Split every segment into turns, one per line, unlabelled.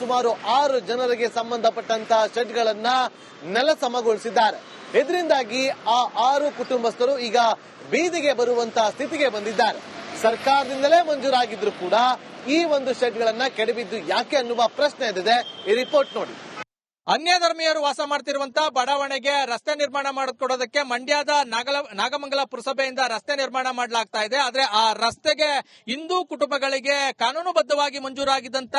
ಸುಮಾರು 6 ಜನರಿಗೆ ಸಂಬಂಧಪಟ್ಟಂತಹ ಶೆಡ್ಗಳನ್ನ ನೆಲಸಮಗೊಳಿಸಿದ್ದಾರೆ. ಇದರಿಂದಾಗಿ ಆ 6 ಕುಟುಂಬಸ್ಥರು ಈಗ ಬೀದಿಗೆ ಬರುವಂತಹ ಸ್ಥಿತಿಗೆ ಬಂದಿದ್ದಾರೆ. ಸರ್ಕಾರದಿಂದಲೇ ಮಂಜೂರಾಗಿದ್ರು ಕೂಡ ಈ ಒಂದು ಶೆಡ್ಗಳನ್ನ ಕೆಡವಿದ್ದು ಯಾಕೆ ಅನ್ನುವ ಪ್ರಶ್ನೆ ಎದ್ದಿದೆ. ಈ ರಿಪೋರ್ಟ್ ನೋಡಿ.
ಅನ್ಯ ಧರ್ಮೀಯರು ವಾಸ ಮಾಡ್ತಿರುವಂತಹ ಬಡಾವಣೆಗೆ ರಸ್ತೆ ನಿರ್ಮಾಣ ಮಾಡಿಕೊಡೋದಕ್ಕೆ ಮಂಡ್ಯದ ನಾಗಮಂಗಲ ಪುರಸಭೆಯಿಂದ ರಸ್ತೆ ನಿರ್ಮಾಣ ಮಾಡಲಾಗ್ತಾ ಇದೆ. ಆದ್ರೆ ಆ ರಸ್ತೆಗೆ ಹಿಂದೂ ಕುಟುಂಬಗಳಿಗೆ ಕಾನೂನುಬದ್ಧವಾಗಿ ಮಂಜೂರಾಗಿದ್ದಂತ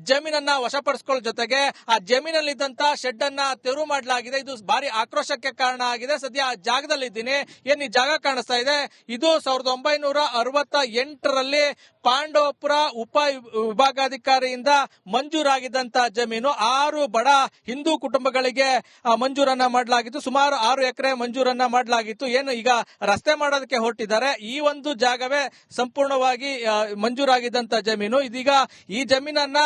ಜಮೀನನ್ನ ವಶಪಡಿಸಿಕೊಳ್ಳೋ ಜೊತೆಗೆ ಆ ಜಮೀನಲ್ಲಿದ್ದಂತ ಶೆಡ್ ಅನ್ನ ತೆರವು ಮಾಡಲಾಗಿದೆ. ಇದು ಭಾರಿ ಆಕ್ರೋಶಕ್ಕೆ ಕಾರಣ ಆಗಿದೆ. ಸದ್ಯ ಆ ಜಾಗದಲ್ಲಿದ್ದೀನಿ. ಏನ್ ಈ ಜಾಗ ಕಾಣಿಸ್ತಾ ಇದೆ, ಇದು 1968ರಲ್ಲಿ ಪಾಂಡವಪುರ ಉಪ ವಿಭಾಗಾಧಿಕಾರಿಯಿಂದ ಮಂಜೂರಾಗಿದ್ದಂತ ಜಮೀನು. 6 ಬಡ ಹಿಂದೂ ಕುಟುಂಬಗಳಿಗೆ ಮಂಜೂರನ್ನ ಮಾಡಲಾಗಿತ್ತು. ಸುಮಾರು 6 ಎಕರೆ ಮಂಜೂರನ್ನ ಮಾಡಲಾಗಿತ್ತು. ಏನು ಈಗ ರಸ್ತೆ ಮಾಡೋದಕ್ಕೆ ಹೊರಟಿದ್ದಾರೆ. ಈ ಒಂದು ಜಾಗವೇ ಸಂಪೂರ್ಣವಾಗಿ ಮಂಜೂರಾಗಿದ್ದಂತ ಜಮೀನು. ಇದೀಗ ಈ ಜಮೀನನ್ನ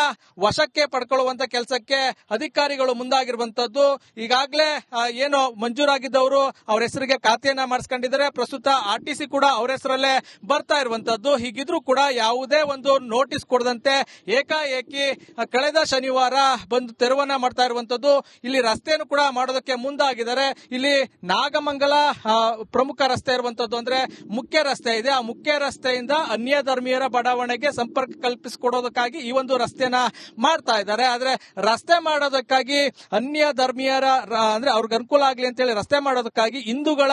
ವಶಕ್ಕೆ ಪಡ್ಕೊಳ್ಳುವಂತ ಕೆಲಸಕ್ಕೆ ಅಧಿಕಾರಿಗಳು ಮುಂದಾಗಿರುವಂತದ್ದು. ಈಗಾಗಲೇ ಏನು ಮಂಜೂರಾಗಿದ್ದವರು ಅವ್ರ ಹೆಸರಿಗೆ ಖಾತೆಯನ್ನ ಮಾಡಿಸ್ಕೊಂಡಿದ್ದಾರೆ. ಪ್ರಸ್ತುತ RTC ಕೂಡ ಅವ್ರ ಹೆಸರಲ್ಲೇ ಬರ್ತಾ ಇರುವಂತದ್ದು. ಹೀಗಿದ್ರು ಕೂಡ ಯಾವುದೇ ಒಂದು ನೋಟಿಸ್ ಕೊಡದಂತೆ ಏಕಾಏಕಿ ಕಳೆದ ಶನಿವಾರ ಬಂದು ತೆರವನ್ನ ಮಾಡ್ತಾ ಇರುವಂತದ್ದು. ಇಲ್ಲಿ ರಸ್ತೆಯನ್ನು ಕೂಡ ಮಾಡೋದಕ್ಕೆ ಮುಂದಾಗಿದ್ದಾರೆ. ಇಲ್ಲಿ ನಾಗಮಂಗಲ ಪ್ರಮುಖ ರಸ್ತೆ ಇರುವಂತದ್ದು, ಅಂದ್ರೆ ಮುಖ್ಯ ರಸ್ತೆ ಇದೆ. ಆ ಮುಖ್ಯ ರಸ್ತೆಯಿಂದ ಅನ್ಯ ಧರ್ಮೀಯರ ಬಡಾವಣೆಗೆ ಸಂಪರ್ಕ ಕಲ್ಪಿಸಿಕೊಡೋದಕ್ಕಾಗಿ ಈ ಒಂದು ರಸ್ತೆನ ಮಾಡ್ತಾ ಇದ್ದಾರೆ. ಆದ್ರೆ ರಸ್ತೆ ಮಾಡೋದಕ್ಕಾಗಿ ಅನ್ಯ ಧರ್ಮೀಯರ ಅಂದ್ರೆ ಅವ್ರಿಗೆ ಅನುಕೂಲ ಆಗ್ಲಿ ಅಂತ ಹೇಳಿ ರಸ್ತೆ ಮಾಡೋದಕ್ಕಾಗಿ ಹಿಂದೂಗಳ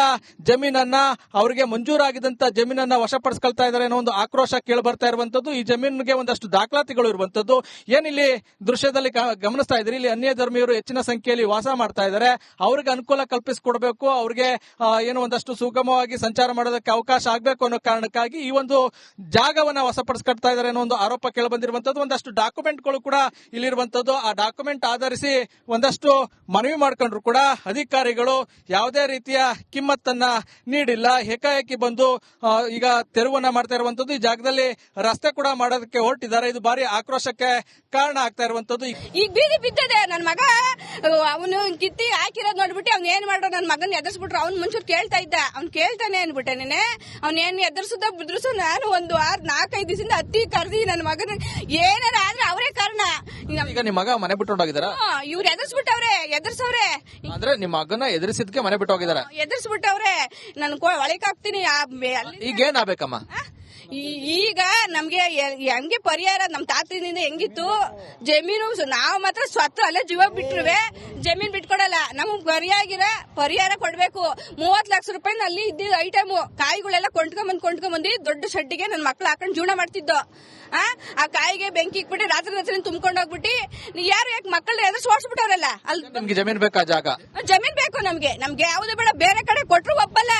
ಜಮೀನನ್ನ ಅವರಿಗೆ ಮಂಜೂರಾಗಿದ್ದಂತ ಜಮೀನನ್ನ ವಶಪಡಿಸ್ಕೊಳ್ತಾ ಇದ್ದಾರೆ ಅನ್ನೋ ಒಂದು ಆಕ್ರೋಶ ಕೇಳಿ ಬರ್ತಾ ಇರುವಂತದ್ದು. ಈ ಜಮೀನಿಗೆ ಒಂದಷ್ಟು ದಾಖಲಾತಿಗಳು ಇರುವಂತದ್ದು. ಏನಿಲ್ಲಿ ದೃಶ್ಯದಲ್ಲಿ ಗಮನಿಸ್ತಾ ಇದ್ರಿ, ಇಲ್ಲಿ ಅನ್ಯ ಧರ್ಮೀಯರು ಹೆಚ್ಚಿನ ಸಂಖ್ಯೆಯಲ್ಲಿ ವಾಸ ಮಾಡ್ತಾ ಇದ್ದಾರೆ. ಅವ್ರಿಗೆ ಅನುಕೂಲ ಕಲ್ಪಿಸಿಕೊಡ್ಬೇಕು, ಅವ್ರಿಗೆ ಏನು ಒಂದಷ್ಟು ಸುಗಮವಾಗಿ ಸಂಚಾರ ಮಾಡೋದಕ್ಕೆ ಅವಕಾಶ ಆಗಬೇಕು ಅನ್ನೋ ಕಾರಣಕ್ಕಾಗಿ ಈ ಒಂದು ಜಾಗವನ್ನ ವಶಪಡಿಸ್ಕೊಳ್ತಾ ಇದ್ದಾರೆ ಅನ್ನೋ ಒಂದು ಆರೋಪ ಕೇಳಿ ಬಂದಿರುವಂತದ್ದು. ಒಂದಷ್ಟು ಡಾಕ್ಯುಮೆಂಟ್ಗಳು ಕೂಡ ಇಲ್ಲಿರುವಂತದ್ದು. ಆ ಡಾಕ್ಯುಮೆಂಟ್ ಆಧರಿಸಿ ಒಂದಷ್ಟು ಮನವಿ ಮಾಡ್ಕೊಂಡ್ರು ಕೂಡ ಅಧಿಕಾರಿಗಳು ಯಾವುದೇ ರೀತಿಯ ಕಿಮ್ಮತ್ತನ್ನ ನೀಡಿಲ್ಲ. ಏಕಾಏಕಿ ಬಂದು ಈಗ ತೆರವನ್ನ ಮಾಡ್ತಾ ಇರುವಂತದ್ದು. ಈ ಜಾಗದಲ್ಲಿ ರಸ್ತೆ ಕೂಡ ಮಾಡೋದಕ್ಕೆ ಹೊರಟಿದ್ದಾರೆ. ಇದು ಭಾರಿ ಆಕ್ರೋಶಕ್ಕೆ ಕಾರಣ ಆಗ್ತಾ ಇರುವಂತದ್ದು.
ಈಗ ಬೀದಿ ಬಿದ್ದದೆ. ನನ್ನ ಮಗ ಅವನು ಕಿತ್ತಿ ಹಾಕಿರೋದ್ ನೋಡ್ಬಿಟ್ಟು ಅವ್ನು ಏನ್ ಮಾಡ್ರು, ನನ್ನ ಮಗನ್ ಎದುರಿಸ್ಬಿಟ್ರು. ಅವ್ನು ಮುಂಚೂರು ಕೇಳ್ತಾ ಇದ್ದ, ಅವ್ನು ಕೇಳ್ತಾನೆ ಅನ್ಬಿಟ್ಟೆ ನೀನೆ. ಅವ್ನೇನ್ ಎದುರಿಸುದ ಬಿದ್ರಸು ನಾನು ಒಂದು 4-5 ದಿವಸದಿಂದ ಹತ್ತಿ ಕರ್ದಿ ನನ್ನ ಮಗನ ಏನಾರ ಆದ್ರೆ ಅವರೇ ಕಾರಣ.
ಈಗ ನಿಮ್ಮ ಮಗ ಮನೆ ಬಿಟ್ಟು ಹೋಗಿದಾರ?
ಇವ್ರು ಎದುರಿಸ್ಬಿಟ್ಟವ್ರೆ, ಎದುರ್ಸವ್ರೆ.
ಅಂದ್ರೆ ನಿಮ್ಮ ಮಗನ ಎದುರಿಸಿದ್ಕೆ ಮನೆ ಬಿಟ್ಟು ಹೋಗಿದಾರ?
ಎದುರಿಸ್ಬಿಟ್ಟವ್ರೆ. ನನ್ ಒಳಕ್ ಹಾಕ್ತೀನಿ.
ಈಗ ಏನಾಗಬೇಕಮ್ಮ?
ಈಗ ನಮ್ಗೆ ಹೆಂಗೆ ಪರಿಹಾರ ನಮ್ ತಾತನಿಂದ ಹೆಂಗಿತ್ತು ಜಮೀನು, ನಾವ್ ಮಾತ್ರ ಸ್ವತ್ತು ಅಲ್ಲೇ ಜೀವ ಬಿಟ್ರುವೆ ಜಮೀನ್ ಬಿಟ್ಕೊಡಲ್ಲ. ನಮಗ್ ಪರಿಹಾರ ಕೊಡ್ಬೇಕು. 30 ಲಕ್ಷ ರೂಪಾಯಿ ಅಲ್ಲಿ ಇದ್ದಿದ್ದ ಐಟಮು ಕಾಯಿಗಳೆಲ್ಲ ಕೊಂಡ್ಕೊಂಬಂದಿ ದೊಡ್ಡ ಶೆಡ್ಡಿಗೆ ನನ್ ಮಕ್ಳು ಹಾಕೊಂಡ್ ಜೀವನ ಮಾಡ್ತಿದ್ದು. ಆ ಕಾಯಿಗೆ ಬೆಂಕಿ ಇಕ್ಬಿಟ್ಟು ರಾತ್ರಿ ತುಂಬ್ಕೊಂಡ್ ಹೋಗ್ಬಿಟ್ಟು ಯಾರು ಯಾಕೆ ಮಕ್ಕಳನ್ನ ಎದುರು ಸೋಡ್ಸ್ಬಿಟ್ಟವ್ರಲ್ಲ.
ಅಲ್ಲಿ ಜಮೀನ್ ಬೇಕಾ? ಜಾಗ
ಜಮೀನ್ ಬೇಕು ನಮ್ಗೆ ಯಾವ್ದು ಬೇಡ. ಬೇರೆ ಕಡೆ ಕೊಟ್ರು ಒಪ್ಪಲ್ಲ.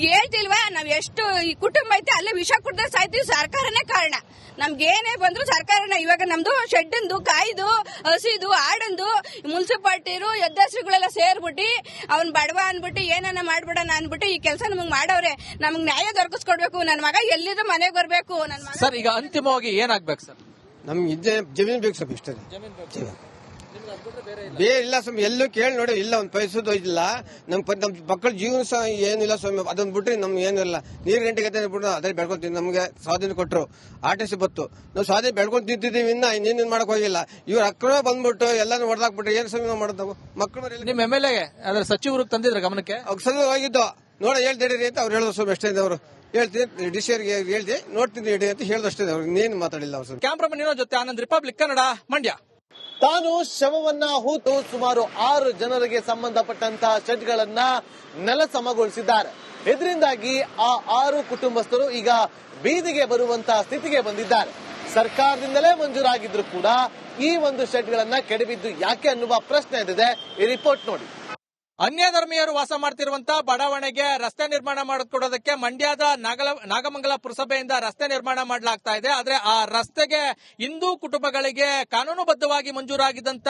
ಹೇಳ್ತಿಲ್ವಾ, ನಾವ್ ಎಷ್ಟು ಈ ಕುಟುಂಬ ಐತೆ ಅಲ್ಲೇ ವಿಷ ಕುಡ್ದ ಸಾಯ್ತೀವಿ. ಸರ್ಕಾರನೇ ಕಾರಣ. ನಮ್ಗೇನೇ ಬಂದ್ರು ಸರ್ಕಾರನೇ. ಇವಾಗ ನಮ್ದು ಶೆಡ್ಡಂದು, ಕಾಯ್ದು, ಹಸಿದು, ಆಡಂದು ಮುನ್ಸಿಪಾಲ್ಟಿರು ಎದ್ದಸ್ರಿಗಳೆಲ್ಲ ಸೇರ್ಬಿಟ್ಟು ಅವ್ನ್ ಬಡವ ಅನ್ಬಿಟ್ಟು ಏನನ್ನ ಮಾಡ್ಬಿಡೋಣ ಅನ್ಬಿಟ್ಟು ಈ ಕೆಲಸ ನಮಗ್ ಮಾಡವ್ರೆ. ನಮಗ್ ನ್ಯಾಯ ದೊರಕಿಸ್ಕೊಡ್ಬೇಕು. ನನ್ ಮಗ ಎಲ್ಲಿದ್ರು ಮನೆಗೆ ಬರ್ಬೇಕು. ನನ್ ಮಗ
ಸರ್ ಈಗ ಅಂತಿಮವಾಗಿ ಏನಾಗ್ಬೇಕು ಸರ್?
ನಮ್ಗೆ ಜಮೀನ್ ಬೇಕು ಸ್ವಲ್ಪ ಇಷ್ಟ. ಬೇರೆ ಇಲ್ಲ ಸ್ವಾಮಿ, ಎಲ್ಲೂ ಕೇಳಿ ನೋಡಿ. ಇಲ್ಲ ಒಂದ್ ಪೈಸದ್ದು ಇಲ್ಲ. ನಮ್ ಮಕ್ಕಳ ಜೀವನ ಸಹ ಏನಿಲ್ಲ ಸ್ವಾಮಿ. ಅದನ್ನ ಬಿಟ್ರೆ ನಮ್ಗೆ ಏನಿಲ್ಲ. ನೀರ್ ಗಂಟೆಗೆ ಬಿಟ್ಟು ಅದೇ ಬೆಳ್ಕೊಂತೀವಿ. ನಮ್ಗೆ ಸ್ವಾಧೀನ ಕೊಟ್ರು, RTC ಬತ್ತು. ನಾವು ಸ್ವಾಧೀನ ಬೆಳ್ಕೊಂಡ್ ತಿಂತಿದ್ದೀವಿ. ಇನ್ನೇನ್ ಮಾಡಕ್ ಹೋಗಿಲ್ಲ. ಇವ್ರ ಅಕ್ರಮ ಬಂದ್ಬಿಟ್ಟು ಎಲ್ಲಾನು ಹೊಡೆದಾಕ್ಬಿಟ್ರೆ ಏನ್ ಸ್ವಾಮಿ ನಾವು ಮಾಡೋದು? ಮಕ್ಕಳು
ನಿಮ್ MLA ಅದ್ರ ಸಚಿವರು ತಂದಿದ್ರ ಗಮನಕ್ಕೆ?
ಸಲ ಹೋಗಿದ್ದು ನೋಡ ಹೇಳ್ತಿರಿ ಅಂತ ಅವ್ರು ಹೇಳಿದ್ರು ಸ್ವಾಮಿ. ಅಷ್ಟೇ ಅವರು ಹೇಳ್ತೀನಿ, ಡಿಸಿಯರ್ಗೆ ಹೇಳ್ತಿ ನೋಡ್ತೀನಿ ಅಂತ ಹೇಳಿದಷ್ಟೇ. ಅವ್ರಿಗೆ ಇನ್ನೇನು ಮಾತಾಡಿಲ್ಲ ಅವ್ರು.
ಕ್ಯಾಮ್ರಾಮನ್ ಜೊತೆ ಆನಂದ್, ರಿಪಬ್ಲಿಕ್ ಕನ್ನಡ, ಮಂಡ್ಯ.
ತಾನು ಶವವನ್ನ ಹೂತು ಸುಮಾರು 6 ಜನರಿಗೆ ಸಂಬಂಧಪಟ್ಟಂತಹ ಶೆಡ್ಗಳನ್ನ ನೆಲಸಮಗೊಳಿಸಿದ್ದಾರೆ. ಇದರಿಂದಾಗಿ ಆ 6 ಕುಟುಂಬಸ್ಥರು ಈಗ ಬೀದಿಗೆ ಬರುವಂತಹ ಸ್ಥಿತಿಗೆ ಬಂದಿದ್ದಾರೆ. ಸರ್ಕಾರದಿಂದಲೇ ಮಂಜೂರಾಗಿದ್ರು ಕೂಡ ಈ ಒಂದು ಶೆಡ್ಗಳನ್ನ ಕೆಡವಿದ್ದು ಯಾಕೆ ಅನ್ನುವ ಪ್ರಶ್ನೆ ಎದ್ದಿದೆ. ಈ ರಿಪೋರ್ಟ್ ನೋಡಿ.
ಅನ್ಯ ಧರ್ಮೀಯರು ವಾಸ ಮಾಡ್ತಿರುವಂತಹ ಬಡಾವಣೆಗೆ ರಸ್ತೆ ನಿರ್ಮಾಣ ಮಾಡಿಕೊಡೋದಕ್ಕೆ ಮಂಡ್ಯದ ನಾಗಮಂಗಲ ಪುರಸಭೆಯಿಂದ ರಸ್ತೆ ನಿರ್ಮಾಣ ಮಾಡಲಾಗ್ತಾ ಇದೆ. ಆದ್ರೆ ಆ ರಸ್ತೆಗೆ ಹಿಂದೂ ಕುಟುಂಬಗಳಿಗೆ ಕಾನೂನುಬದ್ಧವಾಗಿ ಮಂಜೂರಾಗಿದ್ದಂತ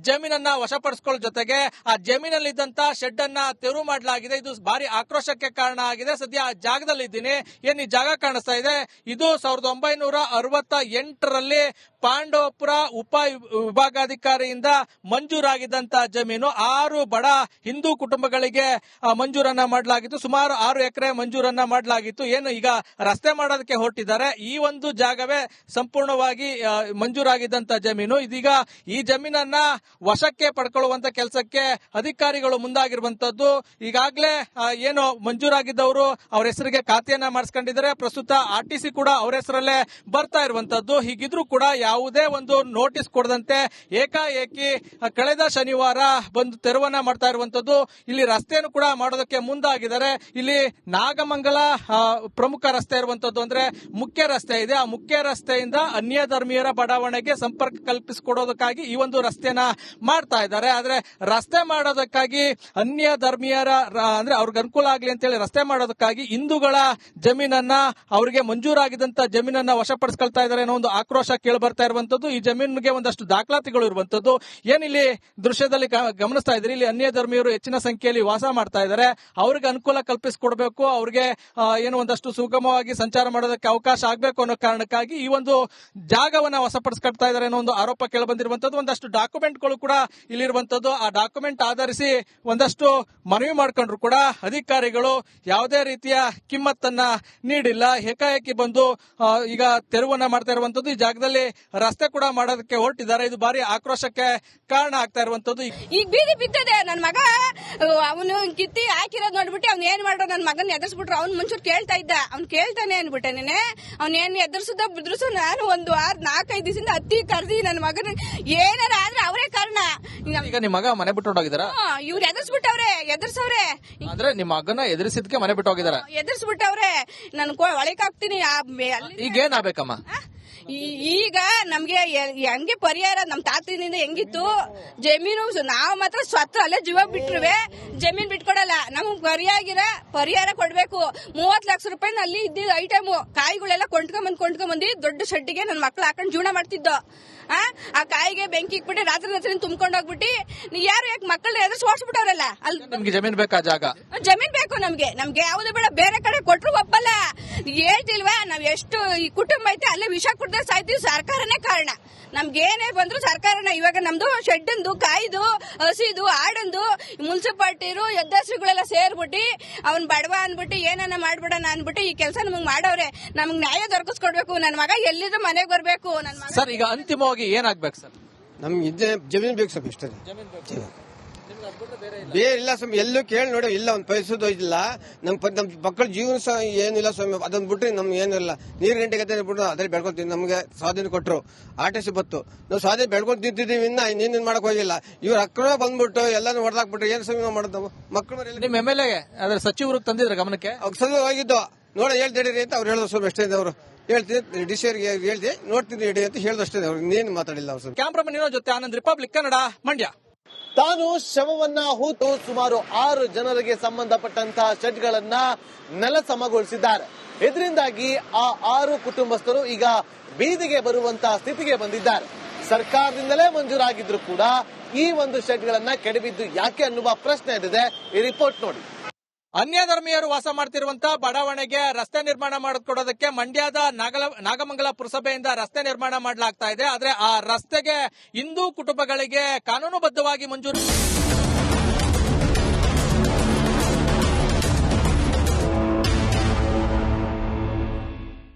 ಜಮೀನನ್ನ ವಶಪಡಿಸಿಕೊಳ್ಳೋ ಜೊತೆಗೆ ಆ ಜಮೀನಲ್ಲಿದ್ದಂತ ಶೆಡ್ ಅನ್ನ ತೆರವು ಮಾಡಲಾಗಿದೆ. ಇದು ಭಾರಿ ಆಕ್ರೋಶಕ್ಕೆ ಕಾರಣ ಆಗಿದೆ. ಸದ್ಯ ಆ ಜಾಗದಲ್ಲಿದ್ದೀನಿ. ಏನ್ ಈ ಜಾಗ ಕಾಣಿಸ್ತಾ ಇದೆ, ಇದು 1968ರಲ್ಲಿ ಪಾಂಡವಪುರ ಉಪ ವಿಭಾಗಾಧಿಕಾರಿಯಿಂದ ಮಂಜೂರಾಗಿದ್ದಂತ ಜಮೀನು. 6 ಬಡ ಹಿಂದೂ ಕುಟುಂಬಗಳಿಗೆ ಮಂಜೂರನ್ನ ಮಾಡಲಾಗಿತ್ತು. ಸುಮಾರು 6 ಎಕರೆ ಮಂಜೂರನ್ನ ಮಾಡಲಾಗಿತ್ತು. ಏನು ಈಗ ರಸ್ತೆ ಮಾಡೋದಕ್ಕೆ ಹೊರಟಿದ್ದಾರೆ. ಈ ಒಂದು ಜಾಗವೇ ಸಂಪೂರ್ಣವಾಗಿ ಮಂಜೂರಾಗಿದ್ದಂತ ಜಮೀನು. ಇದೀಗ ಈ ಜಮೀನನ್ನ ವಶಕ್ಕೆ ಪಡ್ಕೊಳ್ಳುವಂತ ಕೆಲಸಕ್ಕೆ ಅಧಿಕಾರಿಗಳು ಮುಂದಾಗಿರುವಂತದ್ದು. ಈಗಾಗಲೇ ಏನು ಮಂಜೂರಾಗಿದ್ದವರು ಅವ್ರ ಹೆಸರಿಗೆ ಖಾತೆಯನ್ನ ಮಾಡಿಸ್ಕೊಂಡಿದ್ದಾರೆ. ಪ್ರಸ್ತುತ RTC ಕೂಡ ಅವರ ಹೆಸರಲ್ಲೇ ಬರ್ತಾ ಇರುವಂತದ್ದು. ಹೀಗಿದ್ರೂ ಕೂಡ ಯಾವುದೇ ಒಂದು ನೋಟಿಸ್ ಕೊಡದಂತೆ ಏಕಾಏಕಿ ಕಳೆದ ಶನಿವಾರ ಬಂದು ತೆರವನ್ನ ಮಾಡ್ತಾ ಇರುವಂತದ್ದು. ಇಲ್ಲಿ ರಸ್ತೆಯನ್ನು ಕೂಡ ಮಾಡೋದಕ್ಕೆ ಮುಂದಾಗಿದ್ದಾರೆ. ಇಲ್ಲಿ ನಾಗಮಂಗಲ ಪ್ರಮುಖ ರಸ್ತೆ ಇರುವಂತದ್ದು, ಅಂದ್ರೆ ಮುಖ್ಯ ರಸ್ತೆ ಇದೆ. ಆ ಮುಖ್ಯ ರಸ್ತೆಯಿಂದ ಅನ್ಯ ಧರ್ಮೀಯರ ಬಡಾವಣೆಗೆ ಸಂಪರ್ಕ ಕಲ್ಪಿಸಿಕೊಡೋದಕ್ಕಾಗಿ ಈ ಒಂದು ರಸ್ತೆನ ಮಾಡ್ತಾ ಇದ್ದಾರೆ. ಆದ್ರೆ ರಸ್ತೆ ಮಾಡೋದಕ್ಕಾಗಿ ಅನ್ಯ ಧರ್ಮೀಯರ ಅಂದ್ರೆ ಅವ್ರಿಗೆ ಅನುಕೂಲ ಆಗ್ಲಿ ಅಂತ ಹೇಳಿ ರಸ್ತೆ ಮಾಡೋದಕ್ಕಾಗಿ ಹಿಂದೂಗಳ ಜಮೀನನ್ನ ಅವರಿಗೆ ಮಂಜೂರಾಗಿದ್ದಂತ ಜಮೀನನ್ನ ವಶಪಡಿಸ್ಕೊಳ್ತಾ ಇದ್ದಾರೆ ಅನ್ನೋ ಒಂದು ಆಕ್ರೋಶ ಕೇಳಿ ಬರ್ತಾ ಇರುವಂತದ್ದು. ಈ ಜಮೀನಿಗೆ ಒಂದಷ್ಟು ದಾಖಲಾತಿಗಳು ಇರುವಂತದ್ದು. ಏನಿಲ್ಲಿ ದೃಶ್ಯದಲ್ಲಿ ಗಮನಿಸ್ತಾ ಇದ್ರಿ, ಇಲ್ಲಿ ಅನ್ಯ ಧರ್ಮೀಯರು ಹೆಚ್ಚಿನ ಸಂಖ್ಯೆಯಲ್ಲಿ ವಾಸ ಮಾಡ್ತಾ ಇದ್ದಾರೆ. ಅವ್ರಿಗೆ ಅನುಕೂಲ ಕಲ್ಪಿಸಿಕೊಡ್ಬೇಕು, ಅವ್ರಿಗೆ ಏನು ಒಂದಷ್ಟು ಸುಗಮವಾಗಿ ಸಂಚಾರ ಮಾಡೋದಕ್ಕೆ ಅವಕಾಶ ಆಗ್ಬೇಕು ಅನ್ನೋ ಕಾರಣಕ್ಕಾಗಿ ಈ ಒಂದು ಜಾಗವನ್ನ ವಶಪಡಿಸ್ಕೊಳ್ತಾ ಇದ್ದಾರೆ ಅನ್ನೋ ಒಂದು ಆರೋಪ ಕೇಳಿ ಬಂದಿರುವಂತದ್ದು. ಒಂದಷ್ಟು ಡಾಕ್ಯುಮೆಂಟ್ಗಳು ಕೂಡ ಇಲ್ಲಿರುವಂತದ್ದು. ಆ ಡಾಕ್ಯುಮೆಂಟ್ ಆಧರಿಸಿ ಒಂದಷ್ಟು ಮನವಿ ಮಾಡ್ಕೊಂಡ್ರು ಕೂಡ ಅಧಿಕಾರಿಗಳು ಯಾವುದೇ ರೀತಿಯ ಕಿಮ್ಮತ್ತನ್ನ ನೀಡಿಲ್ಲ. ಏಕಾಏಕಿ ಬಂದು ಈಗ ತೆರವನ್ನ ಮಾಡ್ತಾ ಇರುವಂತದ್ದು. ಈ ಜಾಗದಲ್ಲಿ ರಸ್ತೆ ಕೂಡ ಮಾಡೋದಕ್ಕೆ ಹೊರಟಿದ್ದಾರೆ. ಇದು ಬಾರಿ ಆಕ್ರೋಶಕ್ಕೆ ಕಾರಣ ಆಗ್ತಾ ಇರುವಂತದ್ದು.
ಈಗ ಬೀದಿ ಬಿದ್ದದೆ. ನನ್ನ ಮಗ ಅವನು ಕಿತ್ತಿ ಹಾಕಿರೋದ್ ನೋಡ್ಬಿಟ್ಟು ಅವ್ನು ಏನ್ ಮಾಡ್ರು, ನನ್ನ ಮಗನ್ ಎದುರಿಸ್ಬಿಟ್ರು. ಅವ್ನು ಮುಂಚೂರು ಕೇಳ್ತಾ ಇದ್ದ, ಅವ್ನು ಕೇಳ್ತಾನೆ ಅನ್ಬಿಟ್ಟೆ ನೀನೆ. ಅವ್ನೇನ್ ಎದುರಿಸುದ ಬಿದ್ರಸು ನಾನು ಒಂದು 4-5 ದಿವಸದಿಂದ ಹತ್ತಿ ಕರ್ದಿ ನನ್ನ ಮಗನ ಏನಾರ ಆದ್ರೆ ಅವರೇ ಕಾರಣ.
ಈಗ ನಿಮ್ಮ ಮಗ ಮನೆ ಬಿಟ್ಟು ಹೋಗಿದಾರ?
ಇವ್ರು ಎದುರಿಸ್ಬಿಟ್ಟವ್ರೆ, ಎದುರ್ಸವ್ರೆ.
ಅಂದ್ರೆ ನಿಮ್ಮ ಮಗನ ಎದುರಿಸಿದ್ಕೆ ಮನೆ ಬಿಟ್ಟು ಹೋಗಿದಾರ?
ಎದುರಿಸ್ಬಿಟ್ಟವ್ರೆ. ನನ್ ಒಳಕ್ ಹಾಕ್ತೀನಿ.
ಈಗ ಏನಾಗಬೇಕಮ್ಮ?
ಈಗ ನಮ್ಗೆ ಹೆಂಗೆ ಪರಿಹಾರ ನಮ್ ತಾತನಿಂದ ಹೆಂಗಿತ್ತು ಜಮೀನು, ನಾವ್ ಮಾತ್ರ ಸ್ವತ್ತು ಅಲ್ಲೇ ಜೀವ ಬಿಟ್ರುವೆ ಜಮೀನ್ ಬಿಟ್ಕೊಡಲ್ಲ. ನಮಗ್ ಪರಿಹಾರ ಕೊಡ್ಬೇಕು. 30 ಲಕ್ಷ ರೂಪಾಯಿ ಅಲ್ಲಿ ಇದ್ದಿದ್ದು ಐಟಮು ಕಾಯಿಗಳೆಲ್ಲ ಕೊಂಡ್ಕೊಂಬಂದಿ ದೊಡ್ಡ ಶೆಡ್ಡಿಗೆ ನನ್ ಮಕ್ಳು ಹಾಕೊಂಡ್ ಜೀವನ ಮಾಡ್ತಿದ್ದೋ. ಆ ಕಾಯಿಗೆ ಬೆಂಕಿ ಇಕ್ಬಿಟ್ಟು ರಾತ್ರಿ ತುಂಬ್ಕೊಂಡ್ ಹೋಗ್ಬಿಟ್ಟು ಯಾರು ಯಾಕೆ ಮಕ್ಕಳನ್ನ ಎದುರು ಓಡಿಸ್ಬಿಟ್ಟವ್ರಲ್ಲ. ಅಲ್ಲಿ
ನಮ್ಗೆ ಜಮೀನ್ ಬೇಕಾ? ಜಾಗ
ಜಮೀನ್ ಬೇಕು ನಮ್ಗೆ ಯಾವ್ದು ಬೇಡ. ಬೇರೆ ಕಡೆ ಕೊಟ್ರು ಒಪ್ಪಲ್ಲ. ಹೇಳ್ತಿಲ್ವಾ, ನಾವ್ ಎಷ್ಟು ಈ ಕುಟುಂಬ ಐತೆ ಅಲ್ಲೇ ವಿಷ ಕುಡ್ದ ಸಾಯ್ತೀವಿ. ಸರ್ಕಾರನೇ ಕಾರಣ. ನಮ್ಗೆ ಏನೇ ಬಂದ್ರು ಸರ್ಕಾರನ. ಇವಾಗ ನಮ್ದು ಶೆಡ್ಡಂದು, ಕಾಯ್ದು, ಹಸಿದು, ಆಡಂದು ಮುನ್ಸಿಪಾಲ್ಟಿರು ಎದ್ದಸ್ರುಗಳೆಲ್ಲ ಸೇರ್ಬಿಟ್ಟು ಅವ್ನ್ ಬಡವ ಅನ್ಬಿಟ್ಟು ಏನನ್ನ ಮಾಡ್ಬಿಡೋಣ ಅನ್ಬಿಟ್ಟು ಈ ಕೆಲಸ ನಮಗ್ ಮಾಡವ್ರೆ. ನಮಗ್ ನ್ಯಾಯ ದೊರಕಿಸ್ಕೊಡ್ಬೇಕು. ನನ್ ಮಗ ಎಲ್ಲಿದ್ರು ಮನೆಗೆ ಬರ್ಬೇಕು. ನನ್ ಮಗ
ಸರ್ ಈಗ ಅಂತಿಮವಾಗಿ ಏನಾಗ್ಬೇಕು ಸರ್?
ನಮ್ಗೆ ಜಮೀನ್ ಬೇಕು ಸ್ವಲ್ಪ, ಇಷ್ಟ ಬೇರೆ ಇಲ್ಲ ಸ್ವಾಮಿ. ಎಲ್ಲೂ ಕೇಳಿ ನೋಡಿ, ಇಲ್ಲ ಒಂದ್ ಪೈಸದ್ದು ಇಲ್ಲ. ನಮ್ ಮಕ್ಕಳ ಜೀವನ ಸಹ ಏನಿಲ್ಲ ಸ್ವಾಮಿ. ಅದನ್ನ ಬಿಟ್ರೆ ನಮ್ಗೆ ಏನಿಲ್ಲ. ನೀರ್ ಗಂಟೆಗೆ ಬಿಟ್ಟು ಅದ್ರಲ್ಲಿ ಬೆಳ್ಕೊತೀವಿ. ನಮ್ಗೆ ಸ್ವಾಧೀನ ಕೊಟ್ಟರು, RTC ಬತ್ತು. ನಾವು ಸ್ವಾಧೀನ ಬೆಳ್ಕೊಂಡು ತಿಂತಿದ್ದೀವಿ. ಇನ್ನೇನ್ ಮಾಡಕ್ ಹೋಗಿಲ್ಲ. ಇವ್ರ ಅಕ್ರಮ ಬಂದ್ಬಿಟ್ಟು ಎಲ್ಲಾನು ಹೊಡೆದಾಕ್ಬಿಟ್ರೆ ಏನ್ ಸ್ವಾಮಿ ನಾವು ಮಾಡೋದು? ಮಕ್ಕಳು
ನಿಮ್ MLA ಅದ್ರ ಸಚಿವರು ತಂದಿದ್ರ ಗಮನಕ್ಕೆ?
ಸಲ ಹೋಗಿದ್ದು ನೋಡ ಹೇಳ್ತಿಡಿ ಅಂತ ಅವ್ರು ಹೇಳಿದ್ರು ಸ್ವಾಮಿ. ಅಷ್ಟೇ ಅವರು ಹೇಳ್ತೀನಿ, DC ಅವರಿಗೆ ಹೇಳ್ತಿ ನೋಡ್ತೀನಿ ಇಡಿ ಅಂತ ಹೇಳಿದಷ್ಟೇ. ಅವ್ರಿಗೆ ಇನ್ನೇನು ಮಾತಾಡಿಲ್ಲ ಅವ್ರು.
ಕ್ಯಾಮ್ರಾಮನ್ ಜೊತೆ ಆನಂದ್, ರಿಪಬ್ಲಿಕ್ ಕನ್ನಡ, ಮಂಡ್ಯ.
ತಾನು ಶವವನ್ನ ಹೂತು ಸುಮಾರು 6 ಜನರಿಗೆ ಸಂಬಂಧಪಟ್ಟಂತಹ ಶೆಡ್ಗಳನ್ನ ನೆಲಸಮಗೊಳಿಸಿದ್ದಾರೆ. ಇದರಿಂದಾಗಿ ಆ 6 ಕುಟುಂಬಸ್ಥರು ಈಗ ಬೀದಿಗೆ ಬರುವಂತಹ ಸ್ಥಿತಿಗೆ ಬಂದಿದ್ದಾರೆ. ಸರ್ಕಾರದಿಂದಲೇ ಮಂಜೂರಾಗಿದ್ರು ಕೂಡ ಈ ಒಂದು ಶೆಡ್ಗಳನ್ನ ಕೆಡವಿದ್ದು ಯಾಕೆ ಅನ್ನುವ ಪ್ರಶ್ನೆ ಇದೆ. ಈ ರಿಪೋರ್ಟ್ ನೋಡಿ.
ಅನ್ಯ ಧರ್ಮೀಯರು ವಾಸ ಮಾಡ್ತಿರುವಂತಹ ಬಡಾವಣೆಗೆ ರಸ್ತೆ ನಿರ್ಮಾಣ ಮಾಡಿಕೊಡೋದಕ್ಕೆ ಮಂಡ್ಯದ ನಾಗಮಂಗಲ ಪುರಸಭೆಯಿಂದ ರಸ್ತೆ ನಿರ್ಮಾಣ ಮಾಡಲಾಗ್ತಾ ಇದೆ. ಆದ್ರೆ ಆ ರಸ್ತೆಗೆ ಹಿಂದೂ ಕುಟುಂಬಗಳಿಗೆ ಕಾನೂನುಬದ್ಧವಾಗಿ ಮಂಜೂರು